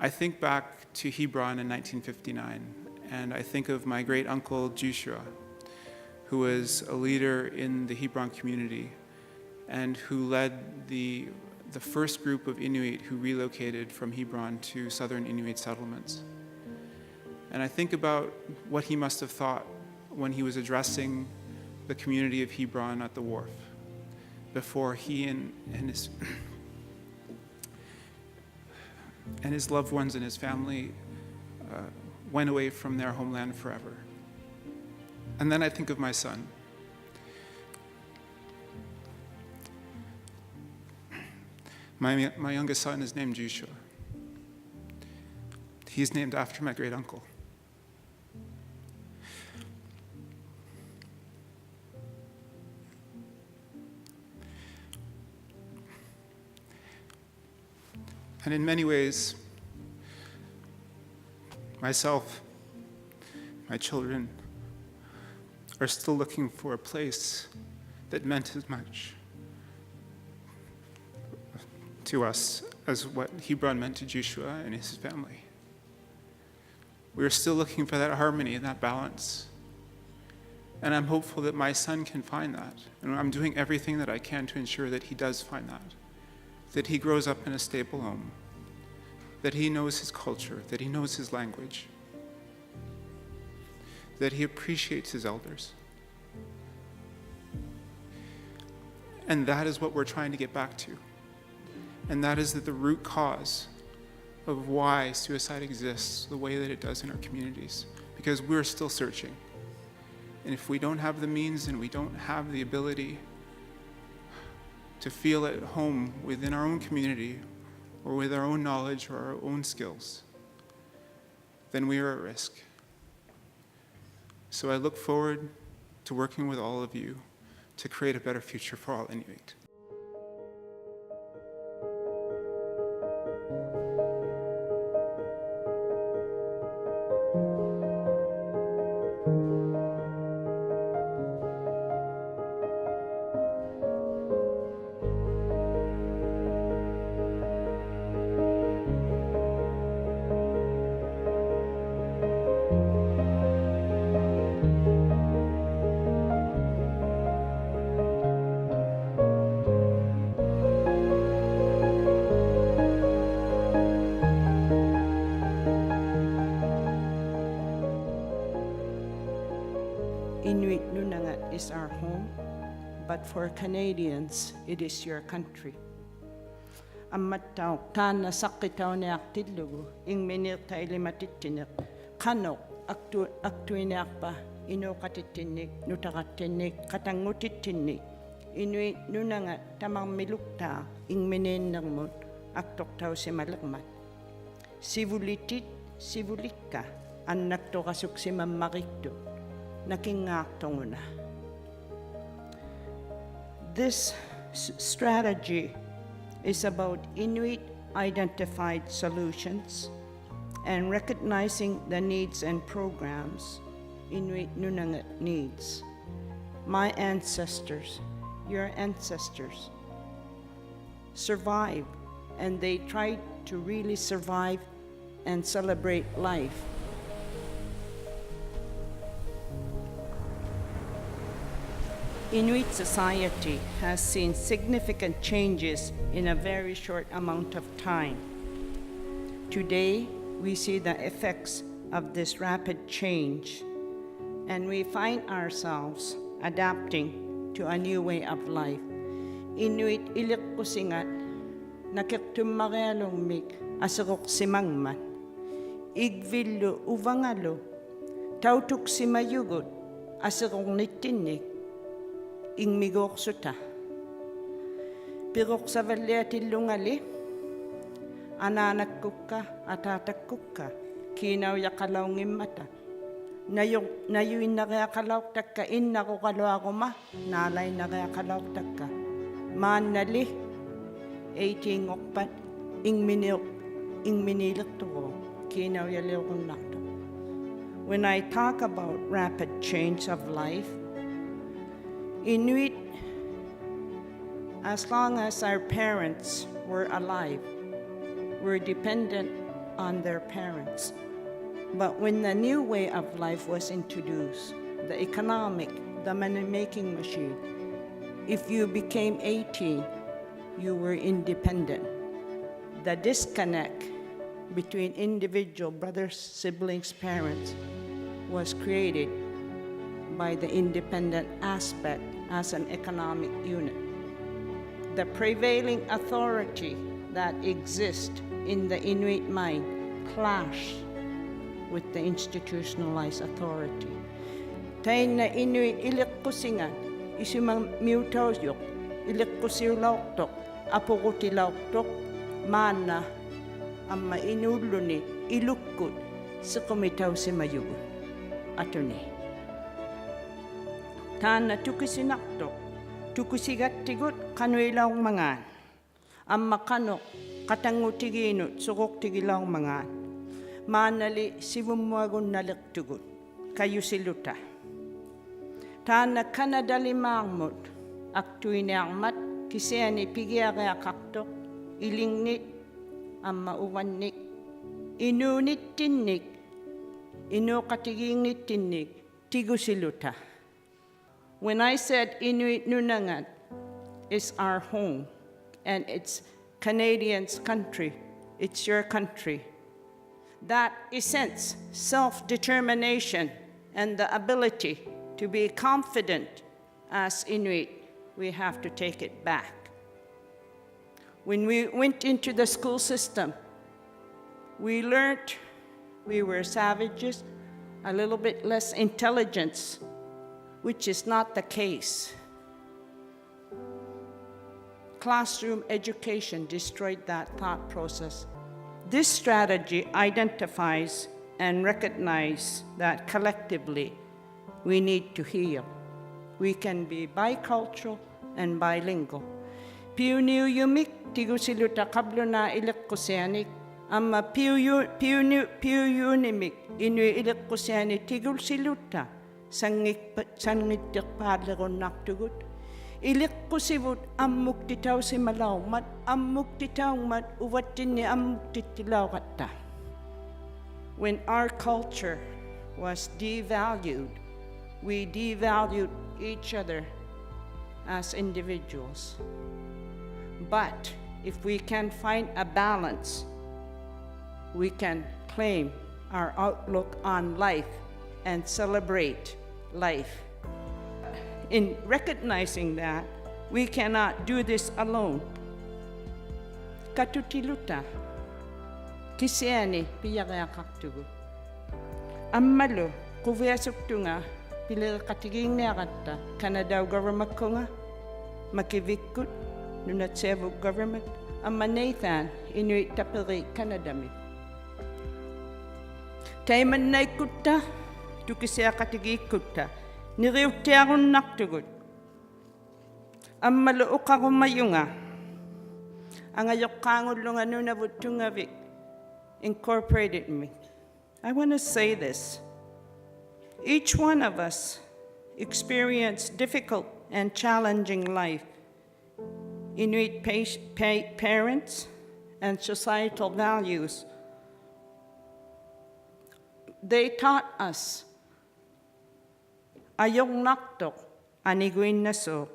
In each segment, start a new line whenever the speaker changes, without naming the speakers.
I think back to Hebron in 1959, and I think of my great uncle Joshua, who was a leader in the Hebron community and who led the first group of Inuit who relocated from Hebron to southern Inuit settlements. And I think about what he must have thought when he was addressing the community of Hebron at the wharf before he and his loved ones and his family went away from their homeland forever. And then I think of my son. My youngest son is named Joshua. He's named after my great uncle. And in many ways, myself, my children, are still looking for a place that meant as much to us as what Hebron meant to Joshua and his family. We're still looking for that harmony and that balance. And I'm hopeful that my son can find that. And I'm doing everything that I can to ensure that he does find that he grows up in a stable home, that he knows his culture, that he knows his language, that he appreciates his elders. And that is what we're trying to get back to. And that is that the root cause of why suicide exists the way that it does in our communities, because we're still searching. And if we don't have the means and we don't have the ability to feel at home within our own community or with our own knowledge or our own skills, then we are at risk. So I look forward to working with all of you to create a better future for all Inuit.
Inuit Nunavut is our home, but for Canadians, it is your country. Ammattau kana sakkitau ne aktillugu ing minirta ilimatittinek kanok aktuineakpa inukatittinnik nutaqattinnik katangutittinnik Inuit Nunavut tamarmiluktaa ing mineennermut aktortausimalekmat sivulitit sivulikka annaktorasuksimammariktu nakingaartonguna. This strategy is about Inuit identified solutions and recognizing the needs and programs Inuit Nunavut needs. My ancestors, your ancestors, survived, and they tried to really survive and celebrate life. Inuit society has seen significant changes in a very short amount of time. Today, we see the effects of this rapid change, and we find ourselves adapting to a new way of life. Inuit ilikkusingat nakiktummarealungmik asiroksimangmat igvillu uvangalo tautuksimayugut asiroknittinnik ingmigorsuta piroksavalliatillungali ananakkukka atatakkukka kiinauyaqalaungimmata nayuinnareaqalaurtakka innaruqaluaruma naalainnareaqalaurtakka maannali eitingorpat ingminilerturo kiinauyaliurunnartu. When I talk about rapid change of life, Inuit, as long as our parents were alive, were dependent on their parents. But when the new way of life was introduced, the economic, the money-making machine, if you became 18, you were independent. The disconnect between individual brothers, siblings, parents was created by the independent aspect as an economic unit. The prevailing authority that exists in the Inuit mind clashed with the institutionalized authority. Tayo na Inuit ilikkusingan, isimang miutawyok, ilikkusilauktok, apokutilauktok, mana, ang mainulo ni ilukkut sa kumitaw si mayugun. Ato ni. Tana tukisinaktok, tukisigat-tigut kanuilaw mangan. Ang makanok, katangutiginut, sukok tigilaw mangan. Manali sivumwagun naliktugut, kayo siluta. Tana kanadalimangmut, aktuinangmat, kisiani pigiagaya kaktok, ilingnit, ang mauwannik, inunit tinnik, inukatigingit tinnik, tigo siluta. When I said Inuit Nunangat is our home, and it's Canadians' country, it's your country, that essence, self-determination, and the ability to be confident as Inuit, we have to take it back. When we went into the school system, we learned we were savages, a little bit less intelligence, which is not the case. Classroom education destroyed that thought process. This strategy identifies and recognizes that collectively we need to heal. We can be bicultural and bilingual. Piuniyumik tigusiluta kablo na ilikkusianik, amma piunimik inu ilikkusianik tigusiluta sangittik padlagon naktugut. Ilikkusivut ammuk titaw si malawmat, ammuk titawmat uwatin ni ammuk titilaw katta. When our culture was devalued, we devalued each other as individuals. But if we can find a balance, we can claim our outlook on life and celebrate life. In recognizing that, we cannot do this alone. Katutiluta, kisiani piyagaya kaktugu. Ammalo, kuviasuktunga, pila katiging niakatta, Canada government ko nga, Makivik, Nunatsiavut government, amma Natan, Inuit tapiri Canada mi. Taiman na ikutta, tukisya katigi ikutta, niriutiagun naktugut. Amma luok ako mayunga, ang ayok kangulunga Nunavut Tonngavik incorporated me. I want to say this. Each one of us experienced difficult and challenging life. Inuit parents and societal values, they taught us ayong naktok aniguin naso.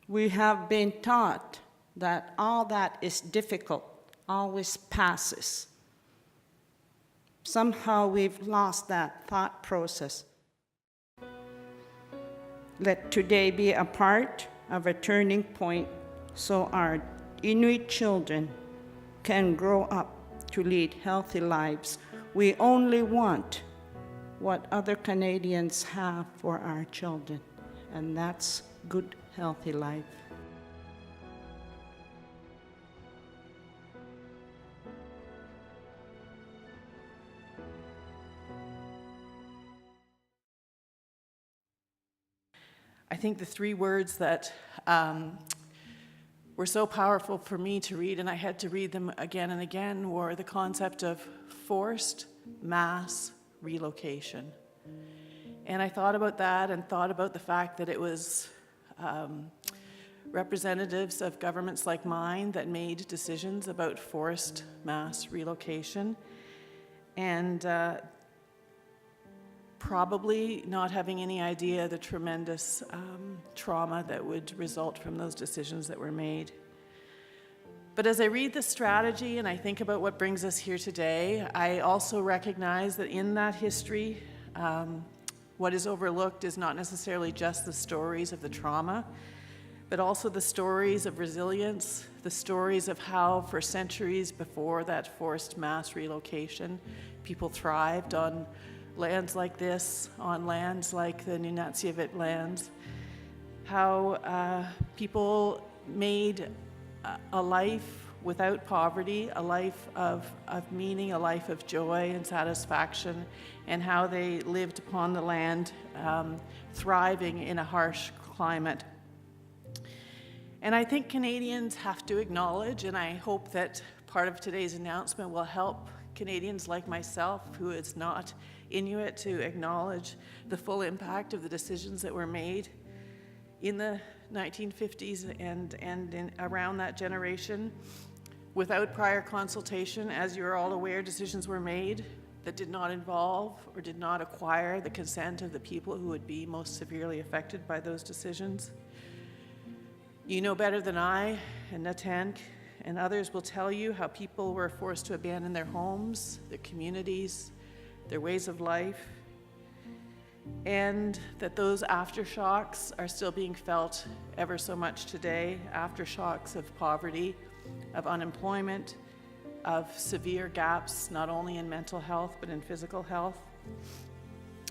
We have been taught that all that is difficult always passes. Somehow we've lost that thought process. Let today be a part of a turning point so our Inuit children can grow up to lead healthy lives. We only want what other Canadians have for our children, and that's good, healthy life.
I think the three words that were so powerful for me to read, and I had to read them again and again, were the concept of forced mass relocation. And I thought about that and thought about the fact that it was representatives of governments like mine that made decisions about forced mass relocation, and probably not having any idea the tremendous trauma that would result from those decisions that were made. But as I read the strategy and I think about what brings us here today, I also recognize that in that history, what is overlooked is not necessarily just the stories of the trauma, but also the stories of resilience, the stories of how for centuries before that forced mass relocation, people thrived on lands like this, on lands like the Nunatsiavut lands, how people made a life without poverty, a life of meaning, a life of joy and satisfaction, and how they lived upon the land, thriving in a harsh climate. And I think Canadians have to acknowledge, and I hope that part of today's announcement will help Canadians like myself, who is not Inuit, to acknowledge the full impact of the decisions that were made in the 1950s and around that generation. Without prior consultation, as you're all aware, decisions were made that did not involve or did not acquire the consent of the people who would be most severely affected by those decisions. You know better than I, and Natan and others will tell you how people were forced to abandon their homes, their communities, their ways of life, and that those aftershocks are still being felt ever so much today, aftershocks of poverty, of unemployment, of severe gaps, not only in mental health, but in physical health.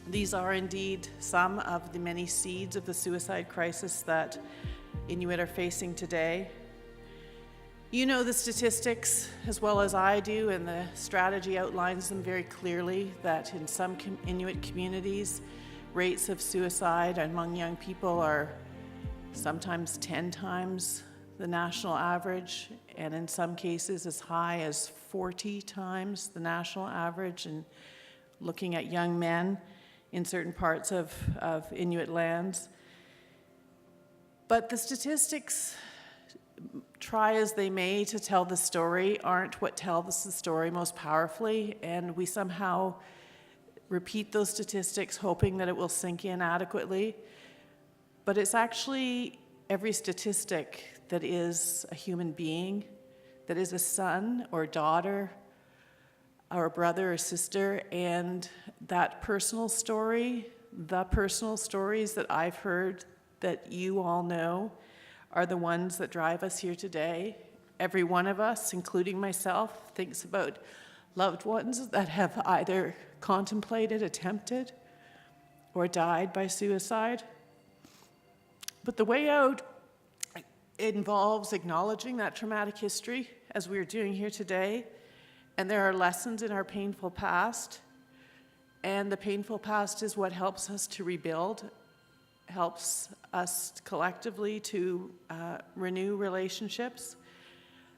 These are indeed some of the many seeds of the suicide crisis that Inuit are facing today. You know the statistics as well as I do, and the strategy outlines them very clearly, that in some Inuit communities, rates of suicide among young people are sometimes 10 times the national average, and in some cases as high as 40 times the national average, and looking at young men in certain parts of Inuit lands. But the statistics, try as they may to tell the story, aren't what tells the story most powerfully, and we somehow repeat those statistics hoping that it will sink in adequately. But it's actually every statistic that is a human being, that is a son or daughter or a brother or sister, and that personal story, the personal stories that I've heard that you all know, are the ones that drive us here today. Every one of us, including myself, thinks about loved ones that have either contemplated, attempted, or died by suicide. But the way out involves acknowledging that traumatic history, as we're doing here today, and there are lessons in our painful past, and the painful past is what helps us to rebuild, helps us collectively to renew relationships.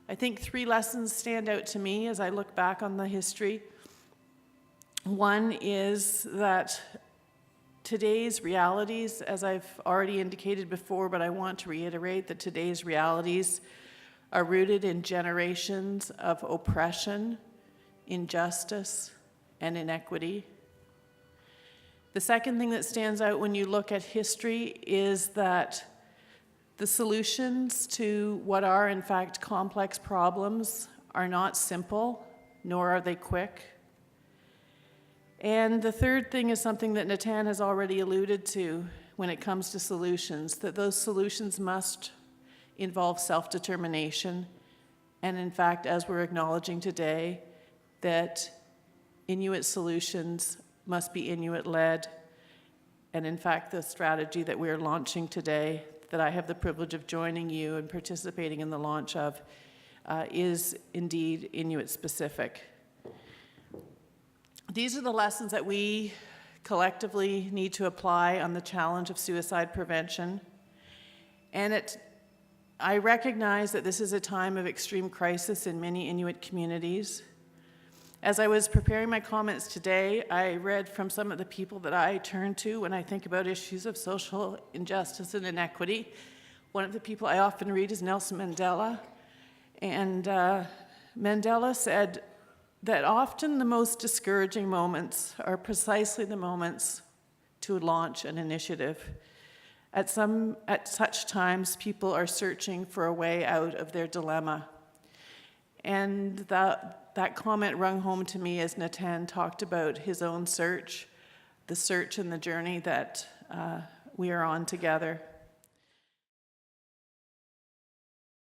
I think 3 lessons stand out to me as I look back on the history. One is that today's realities, as I've already indicated before, but I want to reiterate that today's realities are rooted in generations of oppression, injustice, and inequity. The second thing that stands out when you look at history is that the solutions to what are in fact complex problems are not simple, nor are they quick. And the third thing is something that Natan has already alluded to when it comes to solutions, that those solutions must involve self-determination. And in fact, as we're acknowledging today, that Inuit solutions must be Inuit-led. And in fact, the strategy that we're launching today, that I have the privilege of joining you and participating in the launch of, is indeed Inuit-specific. These are the lessons that we collectively need to apply on the challenge of suicide prevention. And I recognize that this is a time of extreme crisis in many Inuit communities. As I was preparing my comments today, I read from some of the people that I turn to when I think about issues of social injustice and inequity, one of the people I often read is Nelson Mandela. And Mandela said that often the most discouraging moments are precisely the moments to launch an initiative. At such times, people are searching for a way out of their dilemma. And that comment rung home to me as Natan talked about his own search, the search and the journey that we are on together.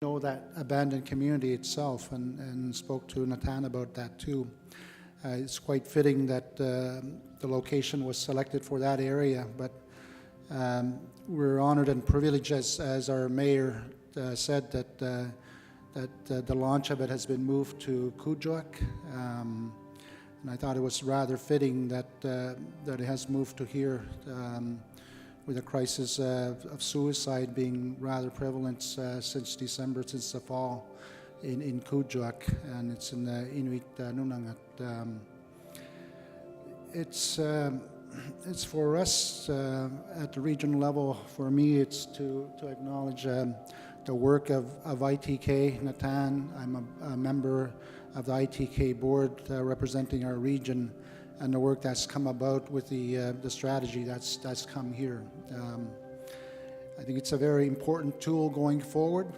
Know that abandoned community itself, and spoke to Natan about that too. It's quite fitting that the location was selected for that area, but we're honored and privileged, as our mayor said, that the launch of it has been moved to Kudloo, and I thought it was rather fitting that it has moved to here, with the crisis of suicide being rather prevalent since December, since the fall in Kudloo, and it's in the Inuit Nunavut. It's for us at the regional level. For me, it's to acknowledge the work of ITK, Natan. I'm a member of the ITK board representing our region, and the work that's come about with the strategy that's come here. I think it's a very important tool going forward.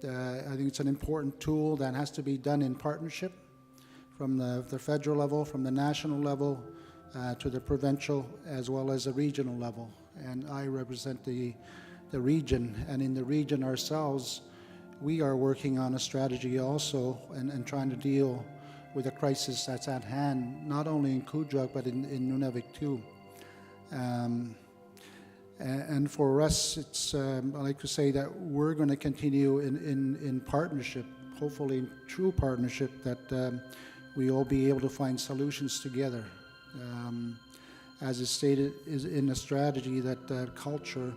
I think it's an important tool that has to be done in partnership from the federal level, from the national level, to the provincial, as well as the regional level. And I represent the region, and in the region ourselves, we are working on a strategy also and trying to deal with a crisis that's at hand, not only in Kudloo, but in Nunavik too. And for us, it's I like to say that we're going to continue in partnership, hopefully in true partnership, that we all be able to find solutions together. As is stated is in the strategy, that culture,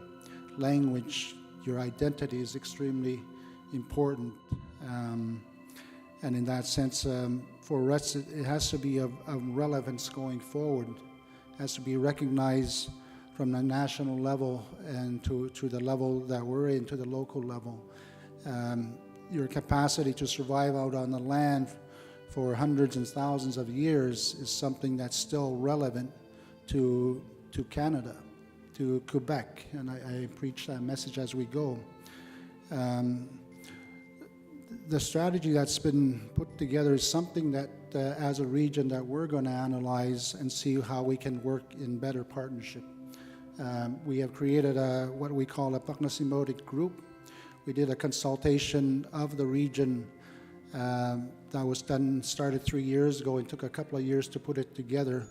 language, your identity is extremely important. And in that sense, for us, it has to be of relevance going forward. It has to be recognized from the national level and to the level that we're in, to the local level. Your capacity to survive out on the land for hundreds and thousands of years is something that's still relevant to Canada, to Quebec, and I preach that message as we go. The strategy that's been put together is something that, as a region, that we're going to analyze and see how we can work in better partnership. We have created what we call a Paknasimodic group. We did a consultation of the region that was started 3 years ago, and took a couple of years to put it together.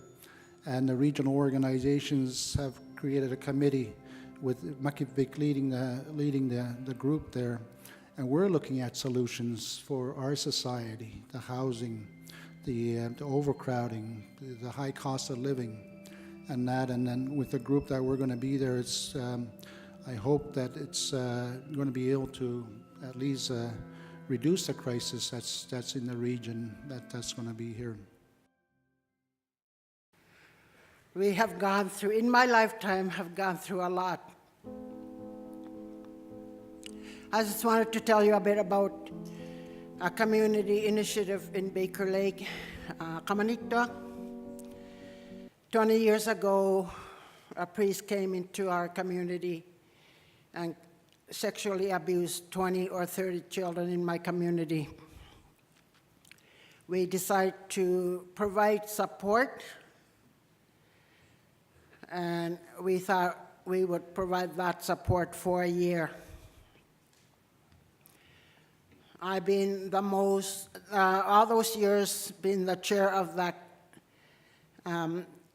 And the regional organizations have created a committee with Makivik leading the group there. And we're looking at solutions for our society, the housing, the overcrowding, the high cost of living, and that. And then with the group that we're going to be there, it's I hope that it's going to be able to at least reduce the crisis that's in the region that's going to be here.
We have gone through, in my lifetime, have gone through a lot. I just wanted to tell you a bit about a community initiative in Baker Lake, Kamanitwa. 20 years ago, a priest came into our community and sexually abused 20 or 30 children in my community. We decided to provide support, and we thought we would provide that support for a year. I've been all those years, been the chair of that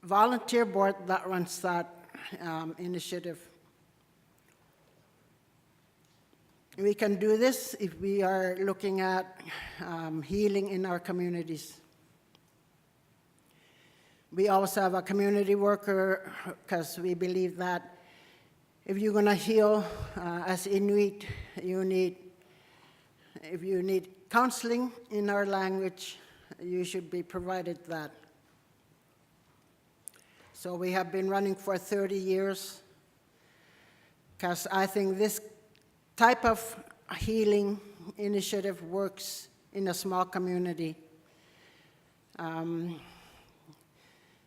volunteer board that runs that initiative. We can do this if we are looking at healing in our communities. We also have a community worker, because we believe that if you're going to heal as Inuit, if you need counseling in our language, you should be provided that. So we have been running for 30 years, because I think this type of healing initiative works in a small community.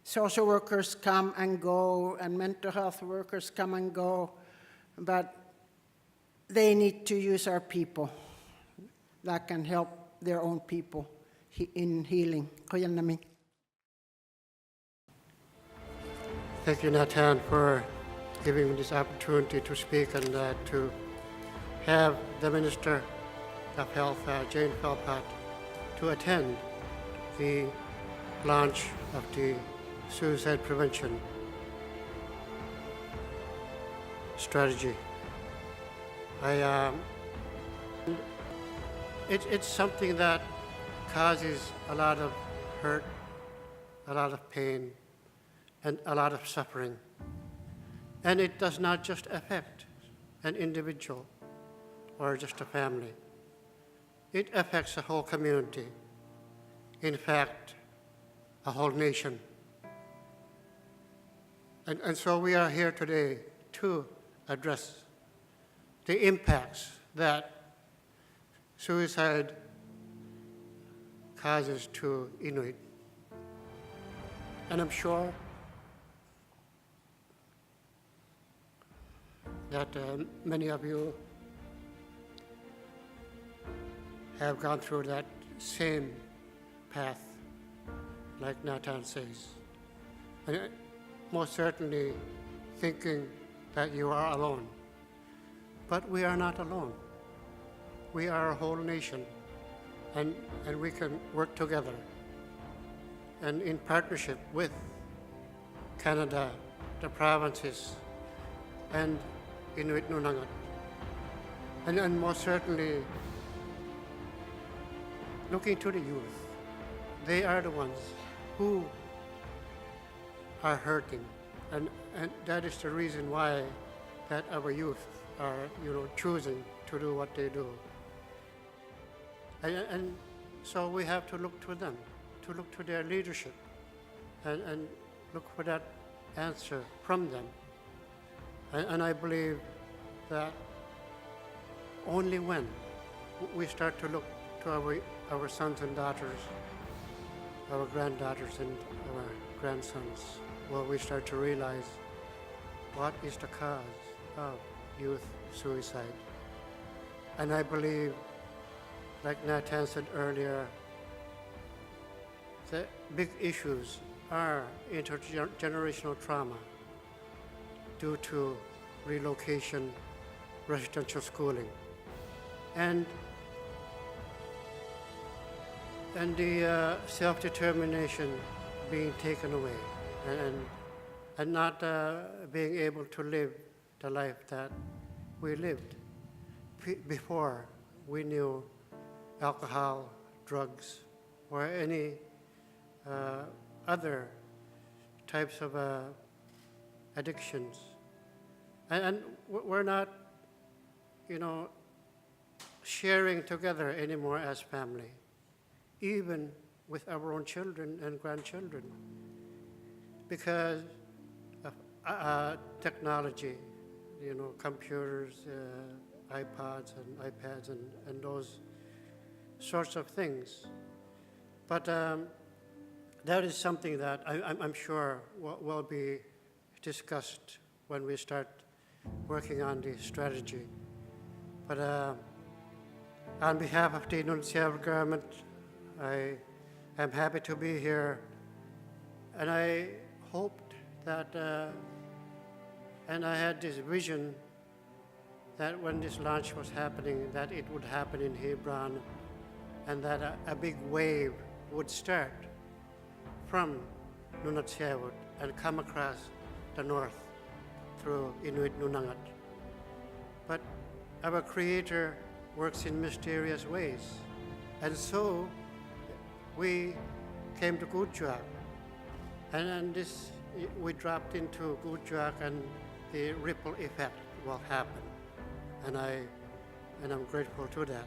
Social workers come and go, and mental health workers come and go, but they need to use our people that can help their own people in healing.
Thank you, Natan, for giving me this opportunity to speak and to have the Minister of Health, Jane Philpott, to attend the launch of the suicide prevention strategy. It's something that causes a lot of hurt, a lot of pain, and a lot of suffering. And it does not just affect an individual or just a family. It affects a whole community. In fact, a whole nation. And so we are here today to address the impacts that suicide causes to Inuit. And I'm sure that many of you have gone through that same path, like Natan says. And most certainly thinking that you are alone. But we are not alone. We are a whole nation, and we can work together. And in partnership with Canada, the provinces, and Inuit Nunavut. And most certainly looking to the youth. They are the ones who are hurting, and that is the reason why that our youth are, choosing to do what they do. And so we have to look to them, to look to their leadership, and look for that answer from them. And I believe that only when we start to look to our sons and daughters, our granddaughters and our grandsons, will we start to realize what is the cause of youth suicide. And I believe, like Natan said earlier, the big issues are intergenerational trauma due to relocation, residential schooling, and the self-determination being taken away, and not being able to live the life that we lived before we knew alcohol, drugs, or any other types of addictions. And we're not, sharing together anymore as family, even with our own children and grandchildren, because of technology, computers, iPods and iPads and those sorts of things. But that is something that I'm sure will be discussed when we start working on the strategy. But on behalf of the Nunatsiavut government, I am happy to be here, and I hoped that, and I had this vision that when this launch was happening, that it would happen in Hebron, and that a big wave would start from Nunatsiavut and come across the north through Inuit Nunavut. But our Creator works in mysterious ways, and so we came to Kudloo, and we dropped into Kudloo, and the ripple effect will happen, and I'm grateful to that.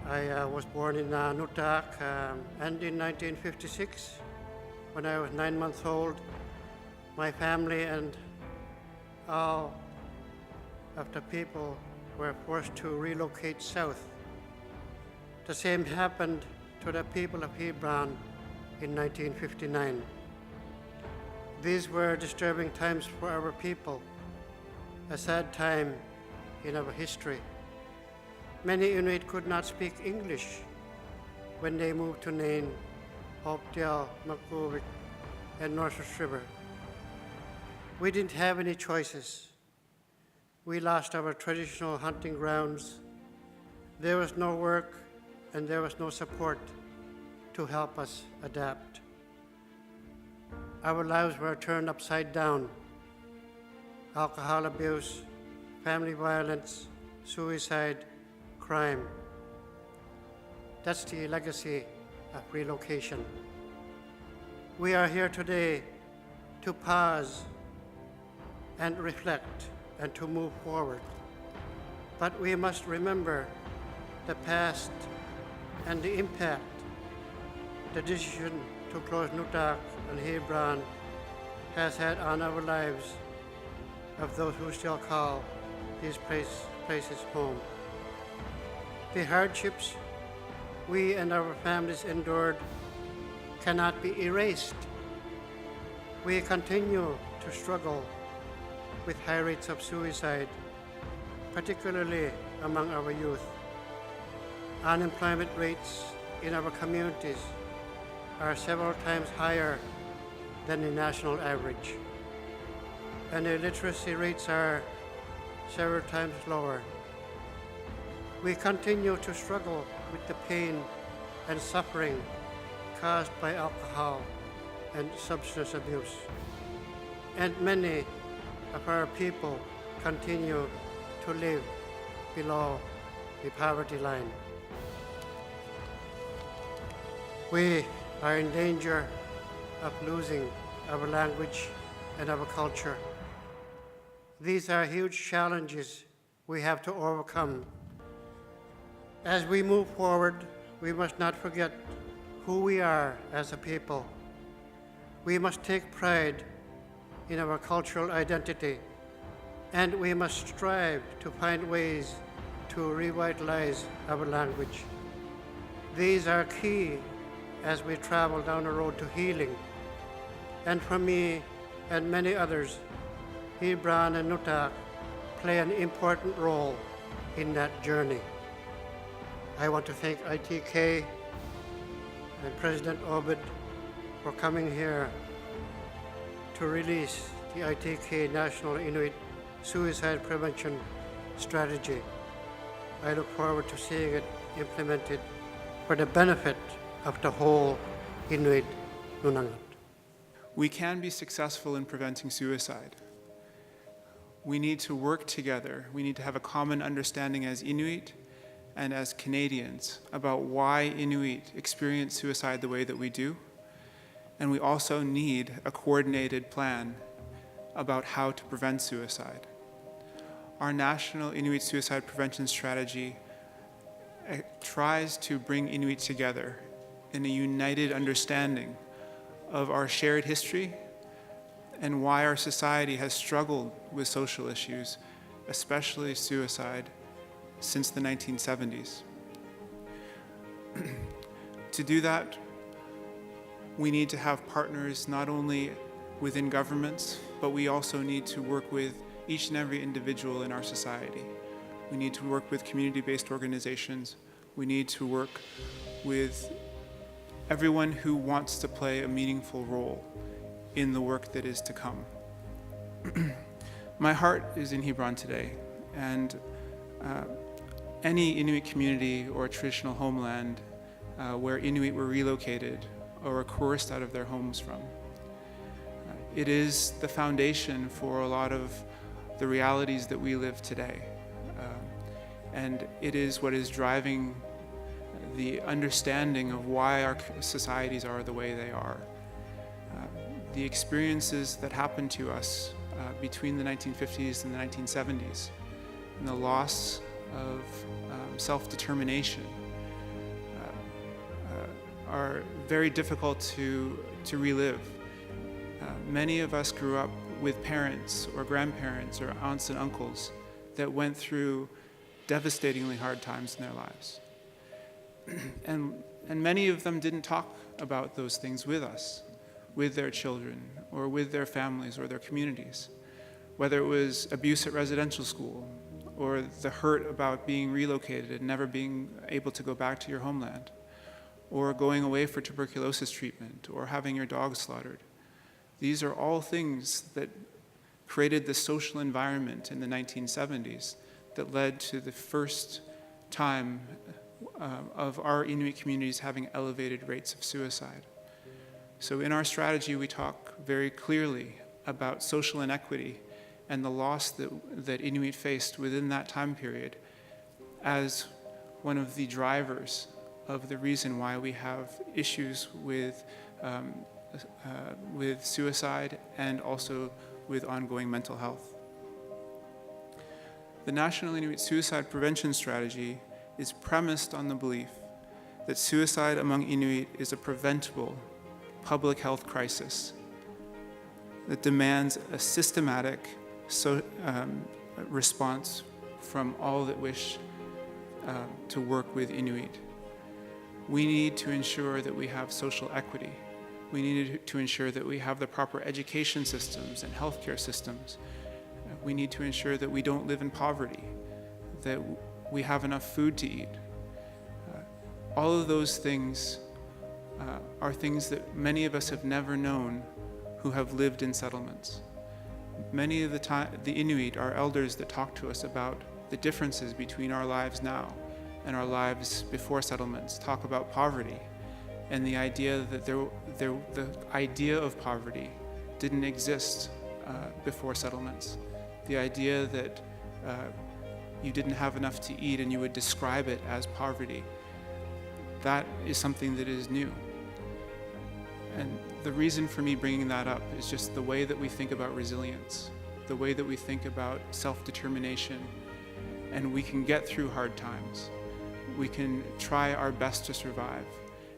I was born in Nutak, and in 1956, when I was 9 months old, my family and all of the people were forced to relocate south. The same happened to the people of Hebron in 1959. These were disturbing times for our people, a sad time in our history. Many Inuit could not speak English when they moved to Nain, Hopedale, Makivik, and Northwest River. We didn't have any choices. We lost our traditional hunting grounds. There was no work and there was no support to help us adapt. Our lives were turned upside down. Alcohol abuse, family violence, suicide, crime. That's the legacy of relocation. We are here today to pause and reflect and to move forward. But we must remember the past and the impact the decision to close Nutak and Hebron has had on our lives of those who still call these places home. The hardships we and our families endured cannot be erased. We continue to struggle with high rates of suicide, particularly among our youth. Unemployment rates in our communities are several times higher than the national average, and the literacy rates are several times lower. We continue to struggle with the pain and suffering caused by alcohol and substance abuse, and many of our people continue to live below the poverty line. We are in danger of losing our language and our culture. These are huge challenges we have to overcome. As we move forward, we must not forget who we are as a people. We must take pride in our cultural identity, and we must strive to find ways to revitalize our language. These are key as we travel down the road to healing. And for me and many others, Hebron and Nutak play an important role in that journey. I want to thank ITK and President Obed for coming here to release the ITK National Inuit Suicide Prevention Strategy. I look forward to seeing it implemented for the benefit of the whole Inuit Nunavut.
We can be successful in preventing suicide. We need to work together. We need to have a common understanding as Inuit and as Canadians about why Inuit experience suicide the way that we do. And we also need a coordinated plan about how to prevent suicide. Our National Inuit Suicide Prevention Strategy tries to bring Inuit together in a united understanding of our shared history and why our society has struggled with social issues, especially suicide, since the 1970s. To do that, we need to have partners not only within governments, but we also need to work with each and every individual in our society. We need to work with community-based organizations. We need to work with everyone who wants to play a meaningful role in the work that is to come. My heart is in Hebron today, and any Inuit community or traditional homeland where Inuit were relocated or were coerced out of their homes from. It is the foundation for a lot of the realities that we live today. And it is what is driving the understanding of why our societies are the way they are. The experiences that happened to us between the 1950s and the 1970s, and the loss of self-determination are very difficult to relive. Many of us grew up with parents or grandparents or aunts and uncles that went through devastatingly hard times in their lives. And many of them didn't talk about those things with us, with their children, or with their families or their communities. Whether it was abuse at residential school, or the hurt about being relocated and never being able to go back to your homeland, or going away for tuberculosis treatment, or having your dog slaughtered. These are all things that created the social environment in the 1970s that led to the first time of our Inuit communities having elevated rates of suicide. So in our strategy, we talk very clearly about social inequity and the loss that Inuit faced within that time period as one of the drivers of the reason why we have issues with suicide and also with ongoing mental health. The National Inuit Suicide Prevention Strategy is premised on the belief that suicide among Inuit is a preventable public health crisis that demands a systematic response from all that wish to work with Inuit. We need to ensure that we have social equity. We need to ensure that we have the proper education systems and healthcare systems. We need to ensure that we don't live in poverty, that we have enough food to eat. All of those things are things that many of us have never known who have lived in settlements. Many of the Inuit, our elders that talk to us about the differences between our lives now and our lives before settlements, talk about poverty and the idea that the idea of poverty didn't exist before settlements. The idea that you didn't have enough to eat and you would describe it as poverty, that is something that is new. And the reason for me bringing that up is just the way that we think about resilience, the way that we think about self-determination, and we can get through hard times. We can try our best to survive.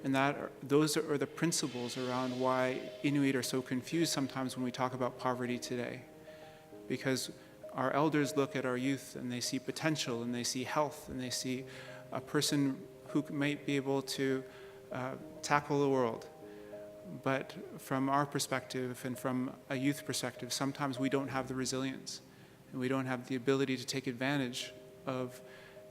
And those are the principles around why Inuit are so confused sometimes when we talk about poverty today. Because our elders look at our youth and they see potential and they see health and they see a person who might be able to tackle the world. But from our perspective and from a youth perspective, sometimes we don't have the resilience and we don't have the ability to take advantage of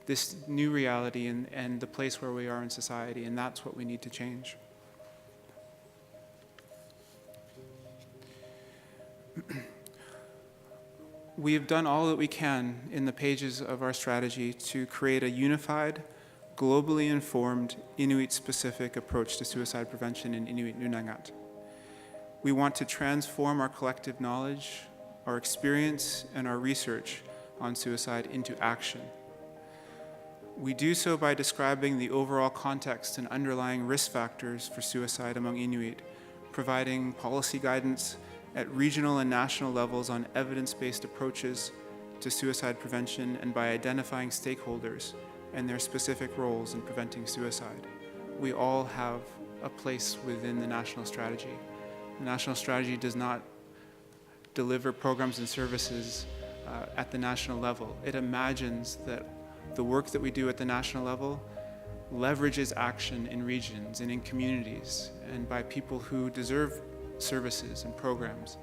this new reality and the place where we are in society, and that's what we need to change. We have done all that we can in the pages of our strategy to create a unified, globally informed, Inuit-specific approach to suicide prevention in Inuit Nunavut. We want to transform our collective knowledge, our experience, and our research on suicide into action. We do so by describing the overall context and underlying risk factors for suicide among Inuit, providing policy guidance at regional and national levels on evidence-based approaches to suicide prevention, and by identifying stakeholders and their specific roles in preventing suicide. We all have a place within the national strategy. The national strategy does not deliver programs and services at the national level. It imagines that the work that we do at the national level leverages action in regions and in communities and by people who deserve services and programs.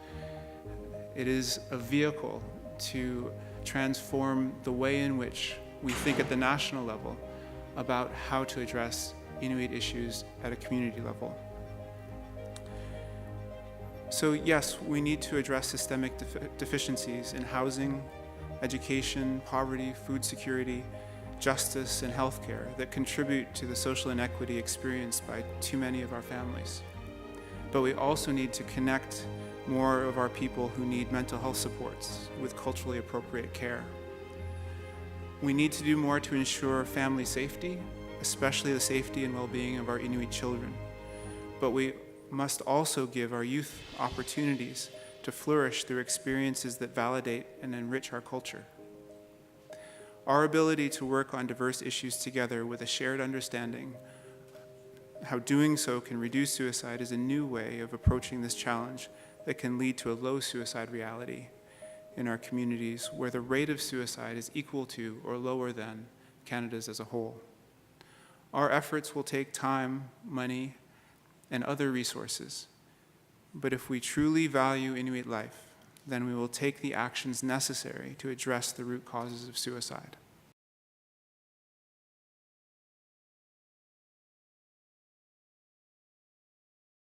It is a vehicle to transform the way in which we think at the national level about how to address Inuit issues at a community level. So yes, we need to address systemic deficiencies in housing, education, poverty, food security, justice, and healthcare that contribute to the social inequity experienced by too many of our families. But we also need to connect more of our people who need mental health supports with culturally appropriate care. We need to do more to ensure family safety, especially the safety and well-being of our Inuit children. But we must also give our youth opportunities to flourish through experiences that validate and enrich our culture. Our ability to work on diverse issues together with a shared understanding how doing so can reduce suicide is a new way of approaching this challenge that can lead to a low suicide reality in our communities where the rate of suicide is equal to or lower than Canada's as a whole. Our efforts will take time, money, and other resources. But if we truly value Inuit life, then we will take the actions necessary to address the root causes of suicide.